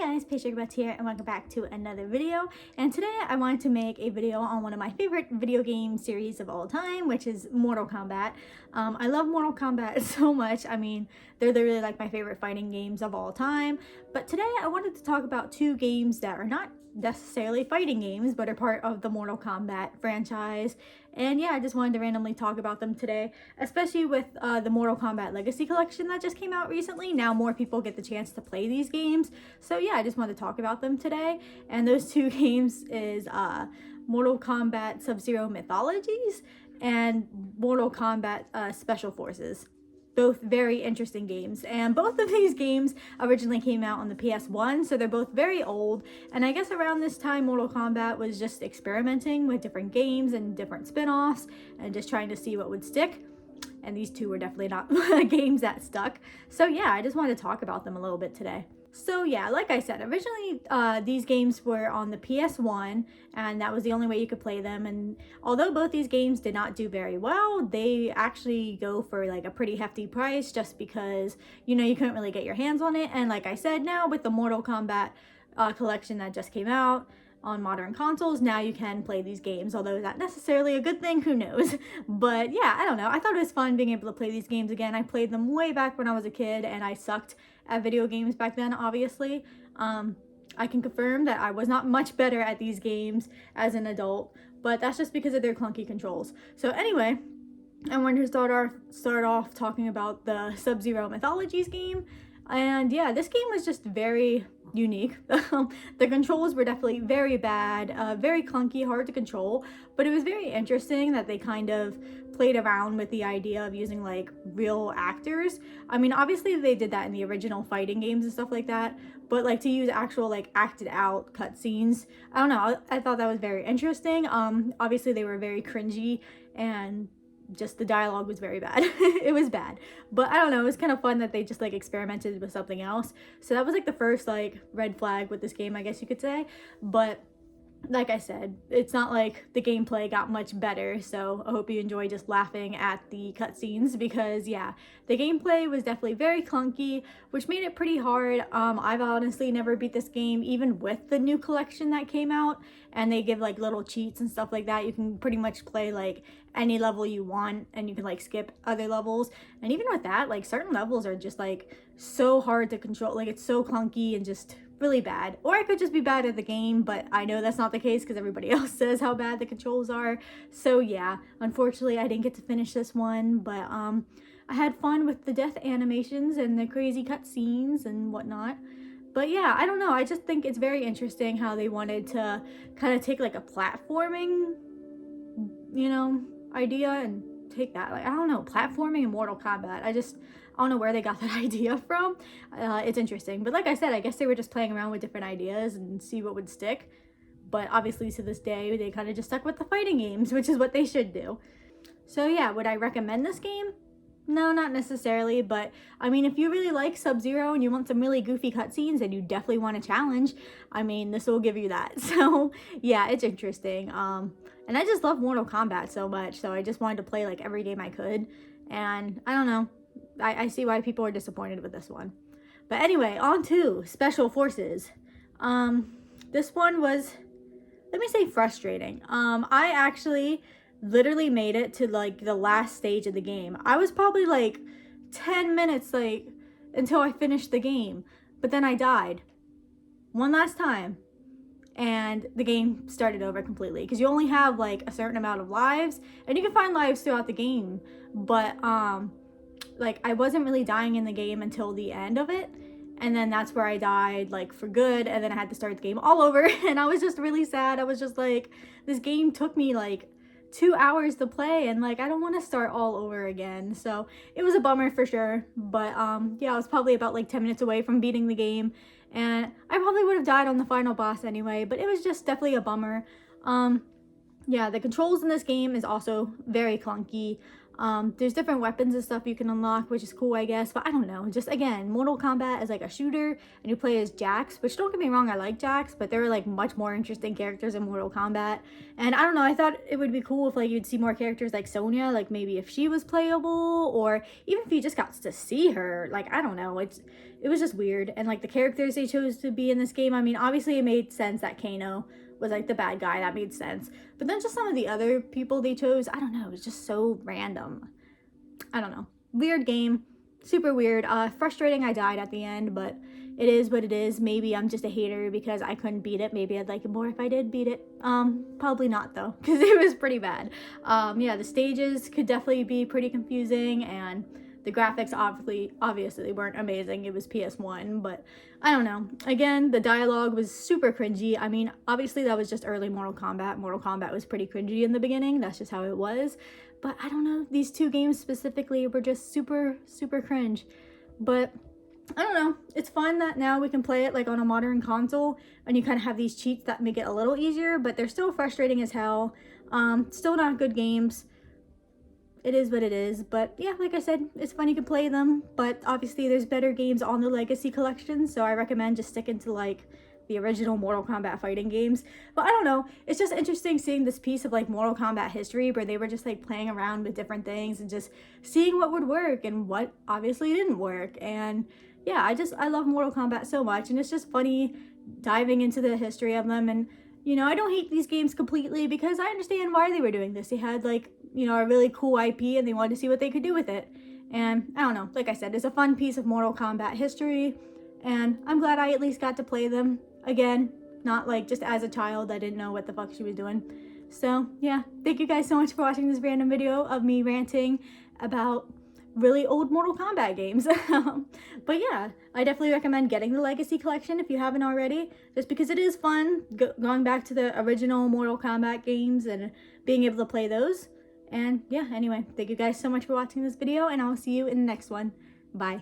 guys, Paigesugarbutts here, and welcome back to another video. And today I wanted to make a video on one of my favorite video game series of all time, which is Mortal Kombat. I love Mortal Kombat so much. I mean, they're literally like my favorite fighting games of all time. But today I wanted to talk about two games that are not necessarily fighting games, but are part of the Mortal Kombat franchise. And yeah, I just wanted to randomly talk about them today, especially with the Mortal Kombat Legacy Collection that just came out recently. Now more people get the chance to play these games. So yeah, I just wanted to talk about them today. And those two games is Mortal Kombat Sub-Zero Mythologies and Mortal Kombat Special Forces. Both very interesting games, and both of these games originally came out on the ps1, so they're both very old. And I guess around this time Mortal Kombat was just experimenting with different games and different spin-offs and just trying to see what would stick, and these two were definitely not games that stuck. So yeah, I just wanted to talk about them a little bit today. So yeah, like I said, originally these games were on the PS1, and that was the only way you could play them. And although both these games did not do very well, they actually go for like a pretty hefty price just because, you know, you couldn't really get your hands on it. And like I said, now with the Mortal Kombat collection that just came out on modern consoles, now you can play these games, although not necessarily a good thing, who knows. But yeah, I don't know, I thought it was fun being able to play these games again. I played them way back when I was a kid, and I sucked at video games back then, obviously. I can confirm that I was not much better at these games as an adult, but that's just because of their clunky controls. So anyway, I wanted to start off talking about the Sub-Zero Mythologies game. And yeah, this game was just very unique. The controls were definitely very bad, very clunky, hard to control, but it was very interesting that they kind of played around with the idea of using like real actors. I mean, obviously they did that in the original fighting games and stuff like that, but like to use actual like acted out cutscenes, I don't know, I thought that was very interesting. Obviously they were very cringy, and just the dialogue was very bad. It was bad, but I don't know, it was kind of fun that they just like experimented with something else. So that was like the first like red flag with this game, I guess you could say. But like I said, it's not like the gameplay got much better, so I hope you enjoy just laughing at the cutscenes, because yeah, the gameplay was definitely very clunky, which made it pretty hard. I've honestly never beat this game, even with the new collection that came out, and they give like little cheats and stuff like that. You can pretty much play like any level you want, and you can like skip other levels. And even with that, like certain levels are just like so hard to control, like it's so clunky and just really bad. Or I could just be bad at the game, but I know that's not the case because everybody else says how bad the controls are. So yeah, unfortunately I didn't get to finish this one, but I had fun with the death animations and the crazy cutscenes and whatnot. But yeah, I don't know, I just think it's very interesting how they wanted to kind of take like a platforming, you know, idea and take that, like, I don't know, platforming in Mortal Kombat. I don't know where they got that idea from. It's interesting, but like I said, I guess they were just playing around with different ideas and see what would stick. But obviously to this day they kind of just stuck with the fighting games, which is what they should do. So yeah, would I recommend this game? No, not necessarily, but I mean, if you really like Sub-Zero and you want some really goofy cutscenes and you definitely want a challenge, I mean, this will give you that. So yeah, it's interesting. And I just love Mortal Kombat so much, so I just wanted to play like every game I could. And I don't know, I see why people are disappointed with this one. But anyway, on to Special Forces. This one was, let me say, frustrating. I actually literally made it to like the last stage of the game. I was probably like 10 minutes like until I finished the game, but then I died one last time and the game started over completely, because you only have like a certain amount of lives, and you can find lives throughout the game, but like I wasn't really dying in the game until the end of it, and then that's where I died like for good, and then I had to start the game all over. And I was just really sad. I was just like, this game took me like 2 hours to play, and like I don't want to start all over again. So it was a bummer for sure. But yeah, I was probably about like 10 minutes away from beating the game, and I probably would have died on the final boss anyway, but it was just definitely a bummer. Yeah, the controls in this game is also very clunky. There's different weapons and stuff you can unlock, which is cool, I guess, but I don't know. Just again, Mortal Kombat is like a shooter and you play as Jax, which don't get me wrong, I like Jax, but there are like much more interesting characters in Mortal Kombat. And I don't know, I thought it would be cool if like you'd see more characters like Sonya, like maybe if she was playable, or even if you just got to see her. Like, I don't know, it was just weird. And like the characters they chose to be in this game, I mean, obviously it made sense that Kano was like the bad guy, that made sense, but then just some of the other people they chose, I don't know, it was just so random. I don't know, weird game, super weird. Frustrating I died at the end, but it is what it is. Maybe I'm just a hater because I couldn't beat it. Maybe I'd like it more if I did beat it. Probably not though, because it was pretty bad. Yeah, the stages could definitely be pretty confusing, and the graphics obviously weren't amazing. It was PS1, but I don't know. Again, the dialogue was super cringy. I mean, obviously that was just early Mortal Kombat. Mortal Kombat was pretty cringy in the beginning. That's just how it was. But I don't know. These two games specifically were just super, super cringe. But I don't know. It's fun that now we can play it like on a modern console, and you kind of have these cheats that make it a little easier, but they're still frustrating as hell. Still not good games. It is what it is, but yeah, like I said, it's fun, you can play them, but obviously there's better games on the Legacy Collection, so I recommend just sticking to like the original Mortal Kombat fighting games. But I don't know, it's just interesting seeing this piece of like Mortal Kombat history where they were just like playing around with different things and just seeing what would work and what obviously didn't work. And yeah, I love Mortal Kombat so much, and it's just funny diving into the history of them. And you know, I don't hate these games completely because I understand why they were doing this. They had like, you know, a really cool IP and they wanted to see what they could do with it. And I don't know, like I said, it's a fun piece of Mortal Kombat history, and I'm glad I at least got to play them again, not like just as a child. I didn't know what the fuck she was doing. So yeah, thank you guys so much for watching this random video of me ranting about really old Mortal Kombat games. But yeah, I definitely recommend getting the Legacy Collection if you haven't already, just because it is fun going back to the original Mortal Kombat games and being able to play those. And yeah, anyway, thank you guys so much for watching this video, and I'll see you in the next one. Bye.